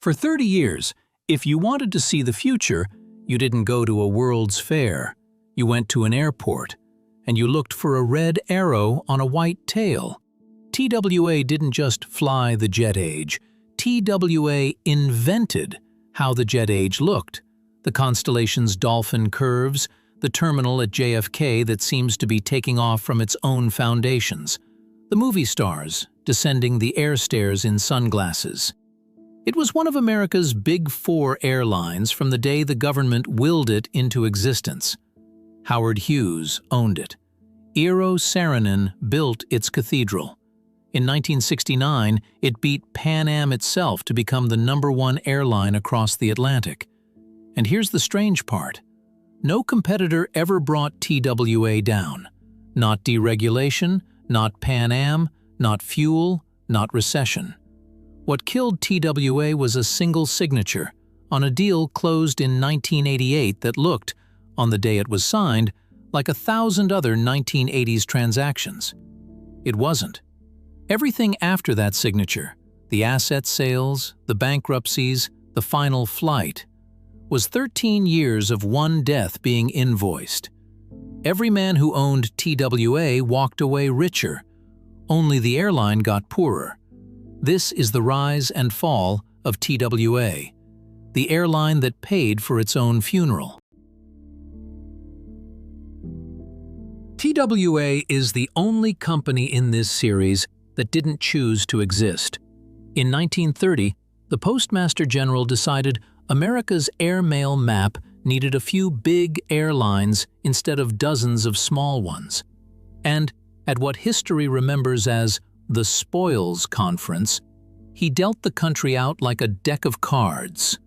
For 30 years, if you wanted to see the future, you didn't go to a World's Fair. You went to an airport, and you looked for a red arrow on a white tail. TWA didn't just fly the jet age. TWA invented how the jet age looked. The constellation's dolphin curves, the terminal at JFK that seems to be taking off from its own foundations, the movie stars descending the air stairs in sunglasses. It was one of America's big four airlines from the day the government willed it into existence. Howard Hughes owned it. Eero Saarinen built its cathedral. In 1969, it beat Pan Am itself to become the #1 airline across the Atlantic. And here's the strange part. No competitor ever brought TWA down. Not deregulation, not Pan Am, not fuel, not recession. What killed TWA was a single signature on a deal closed in 1988 that looked, on the day it was signed, like 1,000 other 1980s transactions. It wasn't. Everything after that signature, the asset sales, the bankruptcies, the final flight, was 13 years of one death being invoiced. Every man who owned TWA walked away richer. Only the airline got poorer. This is the rise and fall of TWA, the airline that paid for its own funeral. TWA is the only company in this series that didn't choose to exist. In 1930, the Postmaster General decided America's airmail map needed a few big airlines instead of dozens of small ones. And at what history remembers as the Spoils Conference, he dealt the country out like a deck of cards: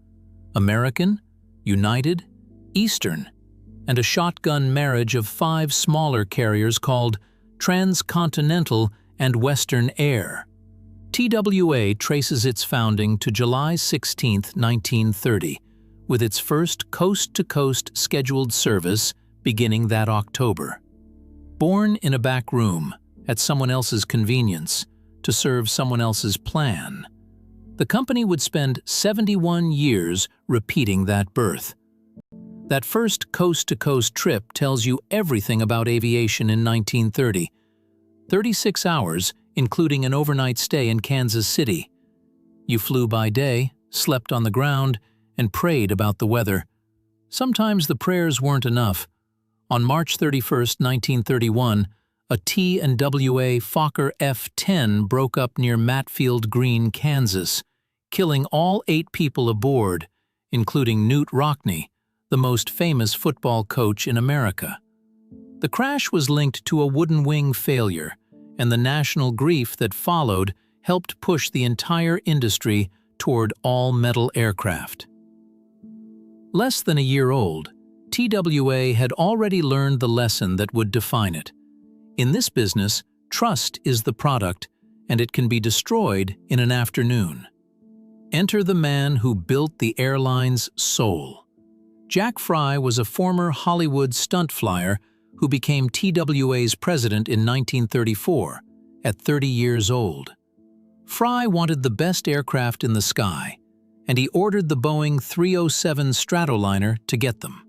American, United, Eastern, and a shotgun marriage of 5 smaller carriers called Transcontinental and Western Air. TWA traces its founding to July 16, 1930, with its first coast-to-coast scheduled service beginning that October. Born in a back room, at someone else's convenience, to serve someone else's plan, the company would spend 71 years repeating that birth. That first coast-to-coast trip tells you everything about aviation in 1930. 36 hours, including an overnight stay in Kansas City. You flew by day, slept on the ground, and prayed about the weather. Sometimes the prayers weren't enough. On March 31, 1931, a T&WA Fokker F-10 broke up near Matfield Green, Kansas, killing all 8 people aboard, including Knute Rockne, the most famous football coach in America. The crash was linked to a wooden wing failure, and the national grief that followed helped push the entire industry toward all-metal aircraft. Less than a year old, TWA had already learned the lesson that would define it. In this business, trust is the product, and it can be destroyed in an afternoon. Enter the man who built the airline's soul. Jack Fry was a former Hollywood stunt flyer who became TWA's president in 1934, at 30 years old. Fry wanted the best aircraft in the sky, and he ordered the Boeing 307 Stratoliner to get them.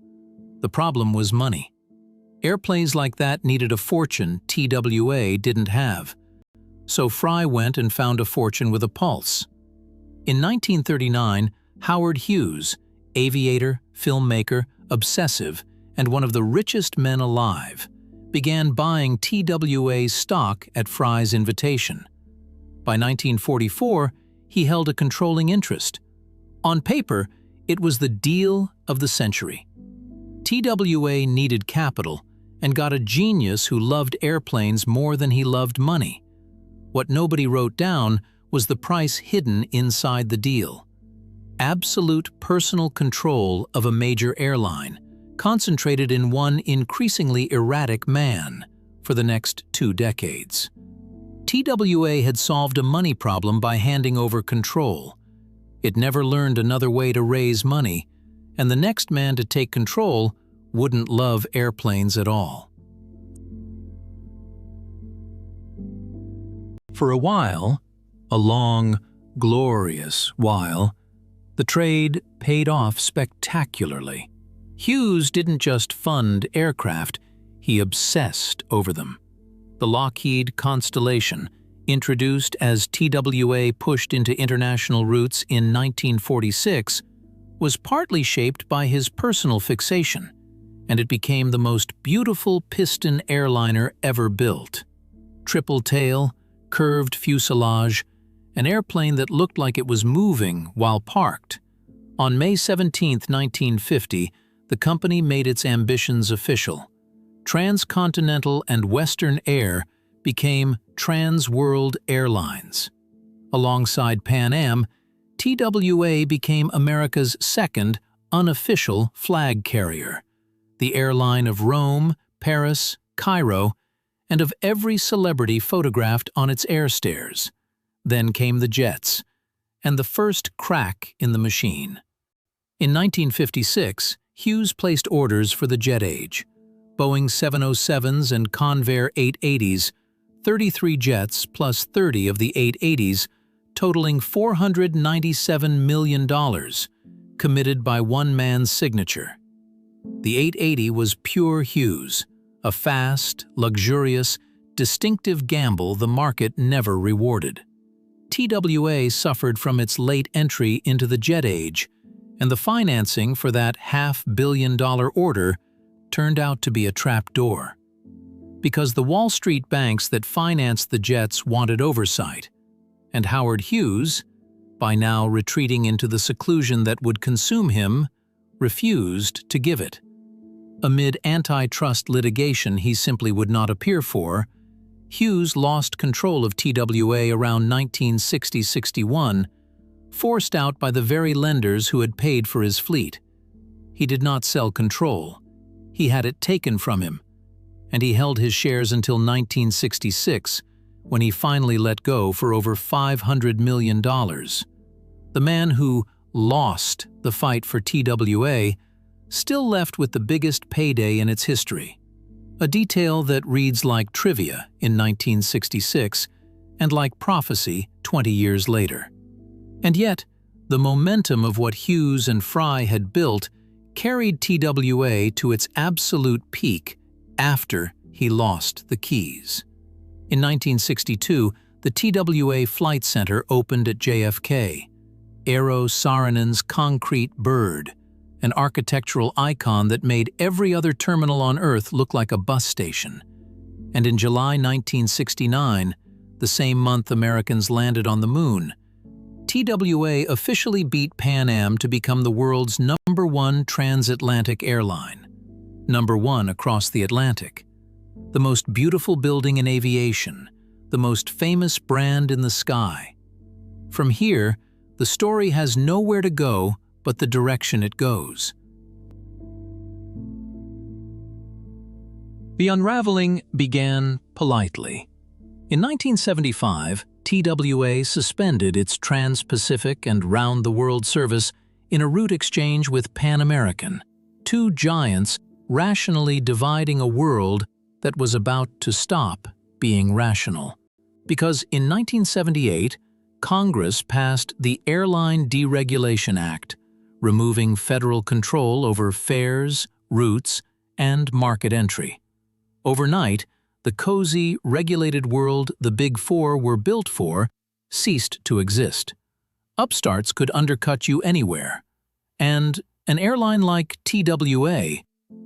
The problem was money. Airplanes like that needed a fortune TWA didn't have. So Fry went and found a fortune with a pulse. In 1939, Howard Hughes, aviator, filmmaker, obsessive, and one of the richest men alive, began buying TWA stock at Fry's invitation. By 1944, he held a controlling interest. On paper, it was the deal of the century. TWA needed capital and got a genius who loved airplanes more than he loved money. What nobody wrote down was the price hidden inside the deal: absolute personal control of a major airline, concentrated in one increasingly erratic man for the next 2 decades. TWA had solved a money problem by handing over control. It never learned another way to raise money, and the next man to take control wouldn't love airplanes at all. For a while, a long, glorious while, The trade paid off spectacularly. Hughes didn't just fund aircraft, he obsessed over them. The Lockheed Constellation, introduced as TWA pushed into international routes in 1946, was partly shaped by his personal fixation, and it became the most beautiful piston airliner ever built. Triple tail, curved fuselage, an airplane that looked like it was moving while parked. On May 17, 1950, the company made its ambitions official. Transcontinental and Western Air became Trans World Airlines. Alongside Pan Am, TWA became America's second unofficial flag carrier, the airline of Rome, Paris, Cairo, and of every celebrity photographed on its air stairs. Then came the jets, and the first crack in the machine. In 1956, Hughes placed orders for the jet age. Boeing 707s and Convair 880s, 33 jets plus 30 of the 880s, totaling $497 million, committed by one man's signature. The 880 was pure Hughes, a fast, luxurious, distinctive gamble the market never rewarded. TWA suffered from its late entry into the jet age, and the financing for that $500 million order turned out to be a trapdoor. Because the Wall Street banks that financed the jets wanted oversight, and Howard Hughes, by now retreating into the seclusion that would consume him, refused to give it. Amid antitrust litigation he simply would not appear for, Hughes lost control of TWA around 1960-61, forced out by the very lenders who had paid for his fleet. He did not sell control. He had it taken from him, and he held his shares until 1966, when he finally let go for over $500 million. The man who lost the fight for TWA still left with the biggest payday in its history, a detail that reads like trivia in 1966 and like prophecy 20 years later. And yet, the momentum of what Hughes and Fry had built carried TWA to its absolute peak after he lost the keys. In 1962, the TWA Flight Center opened at JFK. Aero Saarinen's concrete bird, an architectural icon that made every other terminal on Earth look like a bus station. And in July 1969, the same month Americans landed on the moon, TWA officially beat Pan Am to become the world's #1 transatlantic airline, #1 across the Atlantic, the most beautiful building in aviation, the most famous brand in the sky. From here, the story has nowhere to go but the direction it goes. The unraveling began politely. In 1975, TWA suspended its Trans-Pacific and round-the-world service in a route exchange with Pan American, two giants rationally dividing a world that was about to stop being rational. Because in 1978, Congress passed the Airline Deregulation Act, removing federal control over fares, routes, and market entry. Overnight, the cozy, regulated world the Big Four were built for ceased to exist. Upstarts could undercut you anywhere. And an airline like TWA,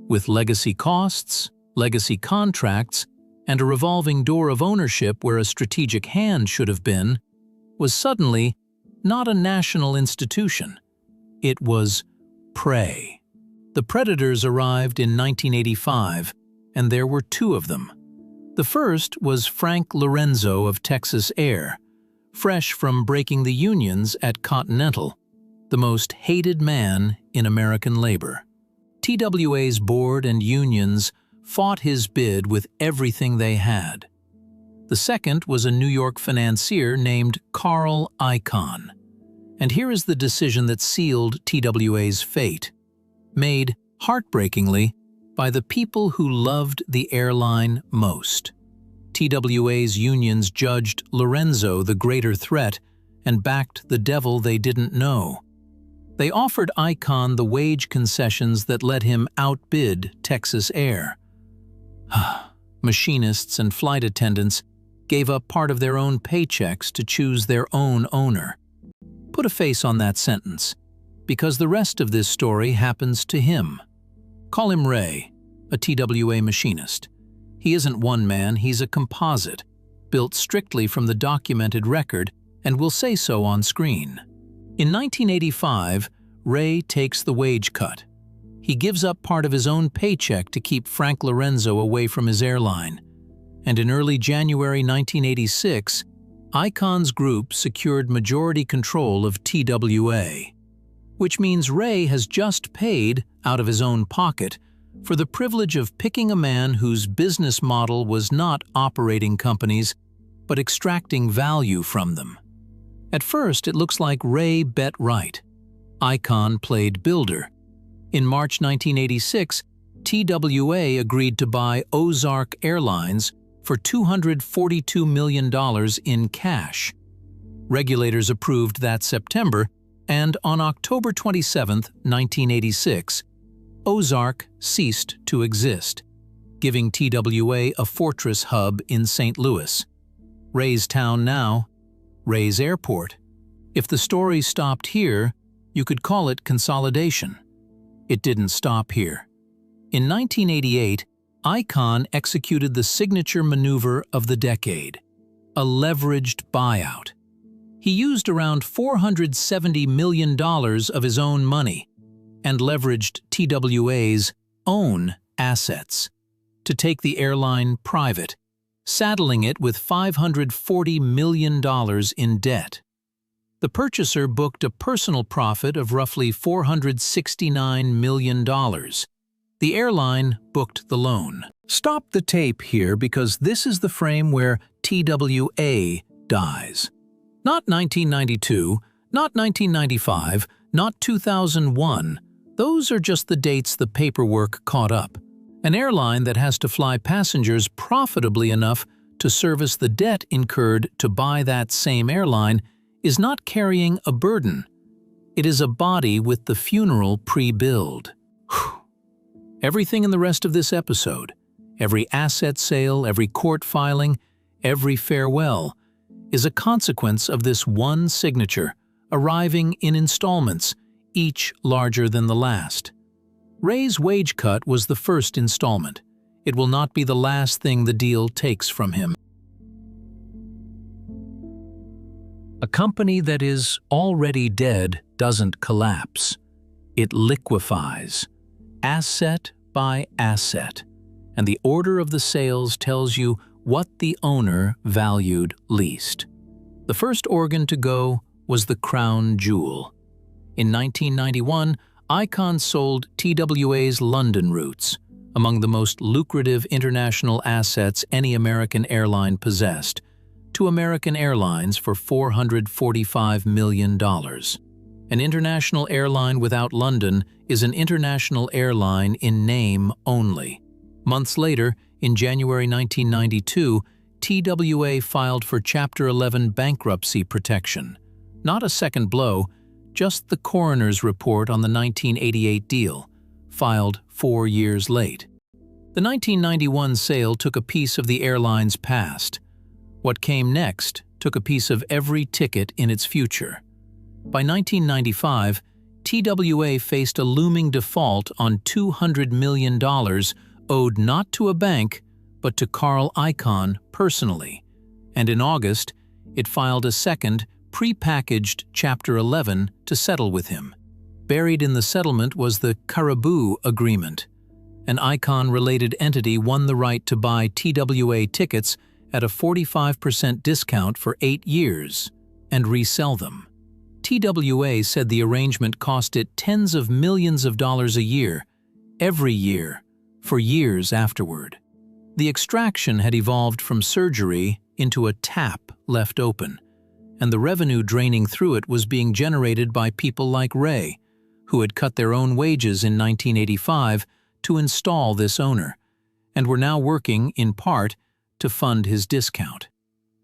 with legacy costs, legacy contracts, and a revolving door of ownership where a strategic hand should have been, was suddenly not a national institution. It was prey. The predators arrived in 1985, and there were two of them. The first was Frank Lorenzo of Texas Air, fresh from breaking the unions at Continental, the most hated man in American labor. TWA's board and unions fought his bid with everything they had. The second was a New York financier named Carl Icahn. And here is the decision that sealed TWA's fate, made, heartbreakingly, by the people who loved the airline most. TWA's unions judged Lorenzo the greater threat and backed the devil they didn't know. They offered Icahn the wage concessions that let him outbid Texas Air. Machinists and flight attendants gave up part of their own paychecks to choose their own owner. Put a face on that sentence, because the rest of this story happens to him. Call him Ray, a TWA machinist. He isn't one man, he's a composite, built strictly from the documented record, and will say so on screen. In 1985, Ray takes the wage cut. He gives up part of his own paycheck to keep Frank Lorenzo away from his airline. And in early January 1986, Icahn's group secured majority control of TWA, which means Ray has just paid, out of his own pocket, for the privilege of picking a man whose business model was not operating companies, but extracting value from them. At first, it looks like Ray bet right. Icahn played builder. In March 1986, TWA agreed to buy Ozark Airlines for $242 million in cash. Regulators approved that September, and on October 27, 1986, Ozark ceased to exist, giving TWA a fortress hub in St. Louis. Ray's town now, Ray's airport. If the story stopped here, you could call it consolidation. It didn't stop here. In 1988, Icahn executed the signature maneuver of the decade, a leveraged buyout. He used around $470 million of his own money and leveraged TWA's own assets to take the airline private, saddling it with $540 million in debt. The purchaser booked a personal profit of roughly $469 million. The airline booked the loan. Stop the tape here because this is the frame where TWA dies. Not 1992, not 1995, not 2001. Those are just the dates the paperwork caught up. An airline that has to fly passengers profitably enough to service the debt incurred to buy that same airline is not carrying a burden. It is a body with the funeral pre-billed. Everything in the rest of this episode, every asset sale, every court filing, every farewell, is a consequence of this one signature, arriving in installments, each larger than the last. Ray's wage cut was the first installment. It will not be the last thing the deal takes from him. A company that is already dead doesn't collapse. It liquefies, asset by asset, and the order of the sales tells you what the owner valued least. The first organ to go was the crown jewel. In 1991, Icahn sold TWA's London routes, among the most lucrative international assets any American airline possessed, to American Airlines for $445 million. An international airline without London is an international airline in name only. Months later, in January 1992, TWA filed for Chapter 11 bankruptcy protection. Not a second blow, just the coroner's report on the 1988 deal, filed 4 years late. The 1991 sale took a piece of the airline's past. What came next took a piece of every ticket in its future. By 1995, TWA faced a looming default on $200 million owed not to a bank, but to Carl Icahn personally, and in August, it filed a second, pre-packaged Chapter 11 to settle with him. Buried in the settlement was the Karabu agreement. An Icahn-related entity won the right to buy TWA tickets at a 45% discount for 8 years and resell them. TWA said the arrangement cost it tens of millions of dollars a year, every year, for years afterward. The extraction had evolved from surgery into a tap left open, and the revenue draining through it was being generated by people like Ray, who had cut their own wages in 1985 to install this owner, and were now working, in part, to fund his discount.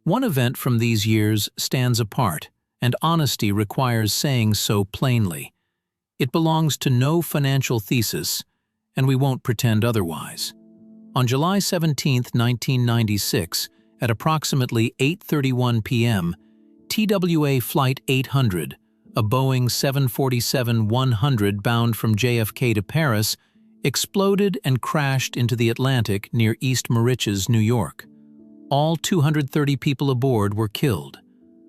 One event from these years stands apart, and honesty requires saying so plainly. It belongs to no financial thesis, and we won't pretend otherwise. On July 17, 1996, at approximately 8:31 p.m., TWA Flight 800, a Boeing 747-100 bound from JFK to Paris, exploded and crashed into the Atlantic near East Moriches, New York. All 230 people aboard were killed.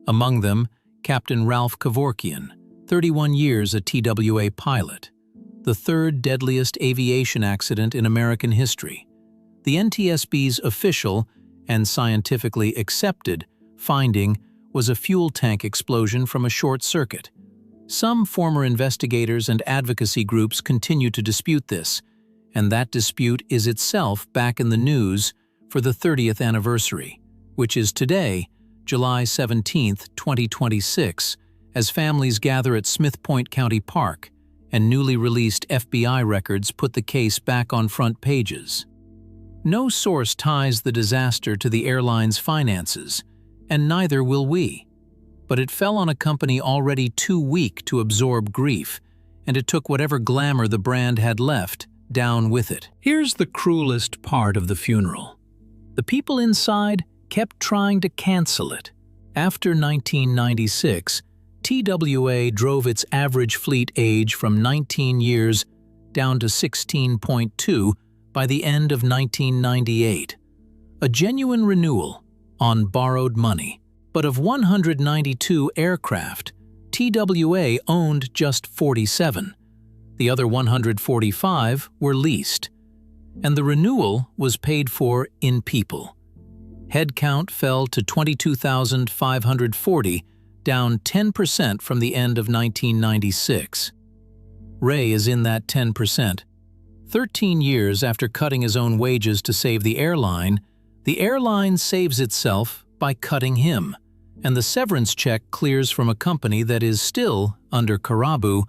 Among them, Captain Ralph Kevorkian, 31 years a TWA pilot. The third deadliest aviation accident in American history. The NTSB's official and scientifically accepted finding was a fuel tank explosion from a short circuit. Some former investigators and advocacy groups continue to dispute this, and that dispute is itself back in the news for the 30th anniversary, which is today, July 17, 2026, as families gather at Smith Point County Park and newly released FBI records put the case back on front pages. No source ties the disaster to the airline's finances, and neither will we. But it fell on a company already too weak to absorb grief, and it took whatever glamour the brand had left down with it. Here's the cruelest part of the funeral. The people inside kept trying to cancel it. After 1996, TWA drove its average fleet age from 19 years down to 16.2 by the end of 1998. A genuine renewal on borrowed money. But of 192 aircraft, TWA owned just 47. The other 145 were leased. And the renewal was paid for in people. Headcount fell to 22,540, down 10% from the end of 1996. Ray is in that 10%. 13 years after cutting his own wages to save the airline saves itself by cutting him, and the severance check clears from a company that is still, under Karabu,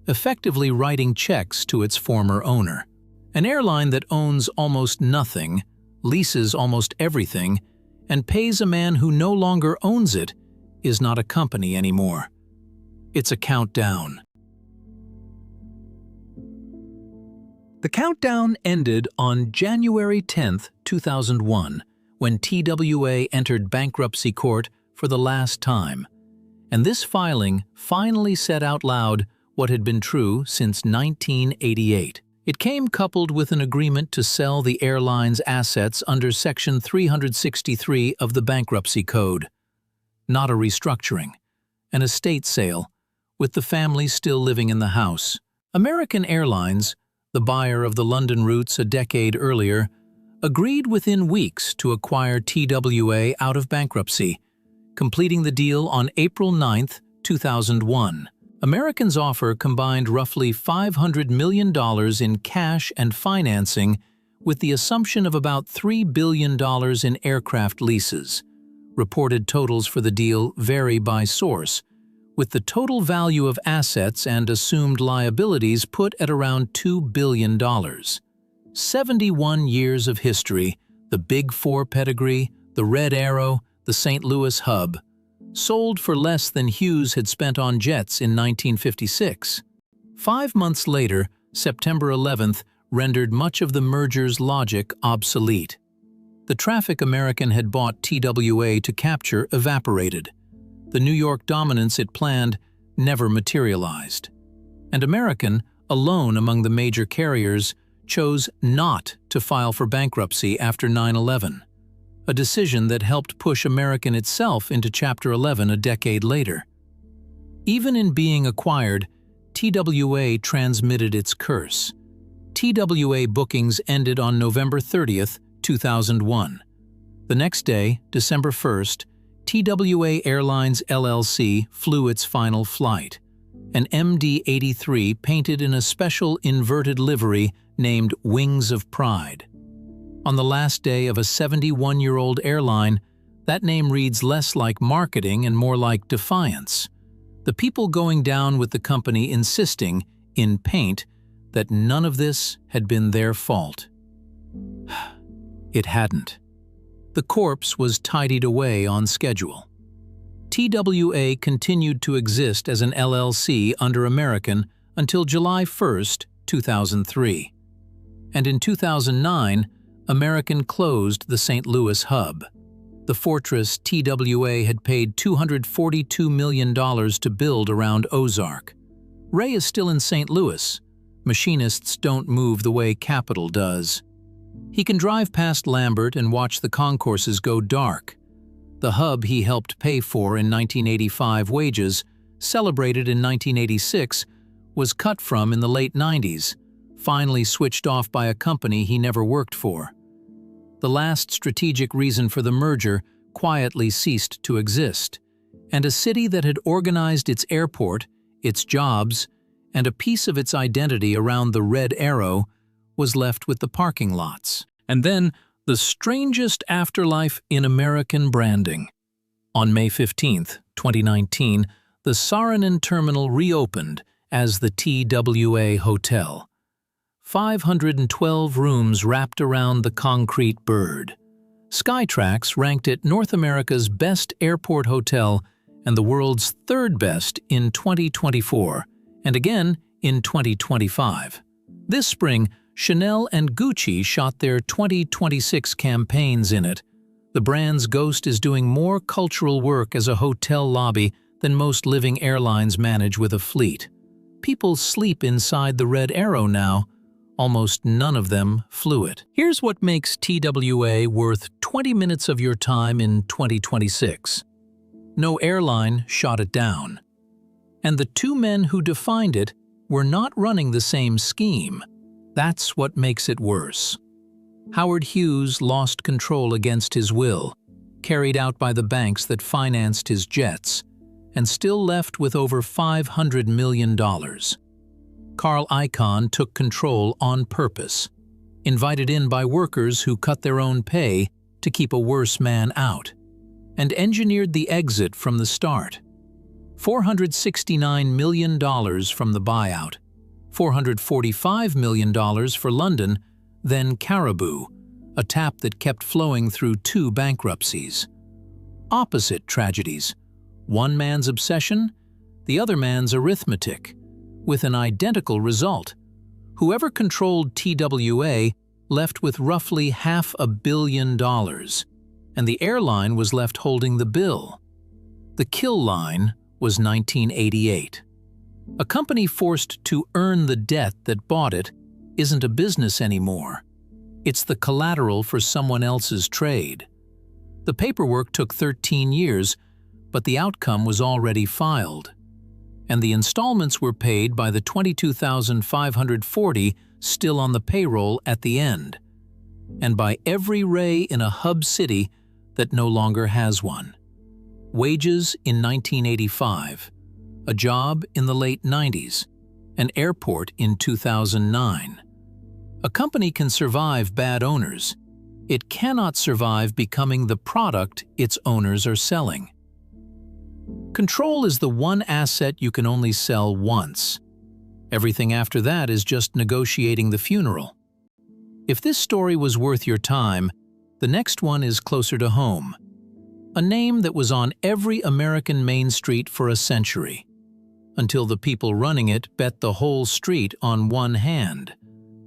effectively writing checks to its former owner. An airline that owns almost nothing, leases almost everything, and pays a man who no longer owns it is not a company anymore. It's a countdown. The countdown ended on January 10, 2001, when TWA entered bankruptcy court for the last time. And this filing finally said out loud what had been true since 1988. It came coupled with an agreement to sell the airline's assets under Section 363 of the Bankruptcy Code. Not a restructuring, an estate sale, with the family still living in the house. American Airlines, the buyer of the London routes a decade earlier, agreed within weeks to acquire TWA out of bankruptcy, completing the deal on April 9, 2001. American's offer combined roughly $500 million in cash and financing with the assumption of about $3 billion in aircraft leases. Reported totals for the deal vary by source, with the total value of assets and assumed liabilities put at around $2 billion. 71 years of history, the Big Four pedigree, the Red Arrow, the St. Louis hub, sold for less than Hughes had spent on jets in 1956. 5 months later, September 11th, rendered much of the merger's logic obsolete. The traffic American had bought TWA to capture evaporated. The New York dominance it planned never materialized. And American, alone among the major carriers, chose not to file for bankruptcy after 9/11. A decision that helped push American itself into Chapter 11 a decade later. Even in being acquired, TWA transmitted its curse. TWA bookings ended on November 30, 2001. The next day, December 1st, TWA Airlines LLC flew its final flight, an MD-83 painted in a special inverted livery named Wings of Pride. On the last day of a 71-year-old airline, that name reads less like marketing and more like defiance. The people going down with the company insisting, in paint, that none of this had been their fault. It hadn't. The corpse was tidied away on schedule. TWA continued to exist as an LLC under American until July 1, 2003. And in 2009, American closed the St. Louis hub. The fortress TWA had paid $242 million to build around Ozark. Ray is still in St. Louis. Machinists don't move the way capital does. He can drive past Lambert and watch the concourses go dark. The hub he helped pay for in 1985 wages, celebrated in 1986, was cut from in the late 90s, finally switched off by a company he never worked for. The last strategic reason for the merger quietly ceased to exist, and a city that had organized its airport, its jobs, and a piece of its identity around the red arrow was left with the parking lots. And then, the strangest afterlife in American branding. On May 15, 2019, the Saarinen terminal reopened as the TWA Hotel. 512 rooms wrapped around the concrete bird. Skytrax ranked it North America's best airport hotel and the world's third best in 2024, and again in 2025. This spring, Chanel and Gucci shot their 2026 campaigns in it. The brand's ghost is doing more cultural work as a hotel lobby than most living airlines manage with a fleet. People sleep inside the red arrow now. Almost none of them flew it. Here's what makes TWA worth 20 minutes of your time in 2026. No airline shot it down. And the two men who defined it were not running the same scheme. That's what makes it worse. Howard Hughes lost control against his will, carried out by the banks that financed his jets, and still left with over $500 million. Carl Icahn took control on purpose, invited in by workers who cut their own pay to keep a worse man out, and engineered the exit from the start. $469 million from the buyout, $445 million for London, then Karabu, a tap that kept flowing through 2 bankruptcies. Opposite tragedies, one man's obsession, the other man's arithmetic, with an identical result. Whoever controlled TWA left with roughly $500 million, and the airline was left holding the bill. The kill line was 1988. A company forced to earn the debt that bought it isn't a business anymore. It's the collateral for someone else's trade. The paperwork took 13 years, but the outcome was already filed. And the installments were paid by the $22,540 still on the payroll at the end, and by every Ray in a hub city that no longer has one. Wages in 1985, a job in the late 90s, an airport in 2009. A company can survive bad owners. It cannot survive becoming the product its owners are selling. Control is the one asset you can only sell once. Everything after that is just negotiating the funeral. If this story was worth your time, the next one is closer to home. A name that was on every American main street for a century, until the people running it bet the whole street on one hand.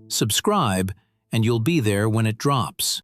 Subscribe, and you'll be there when it drops.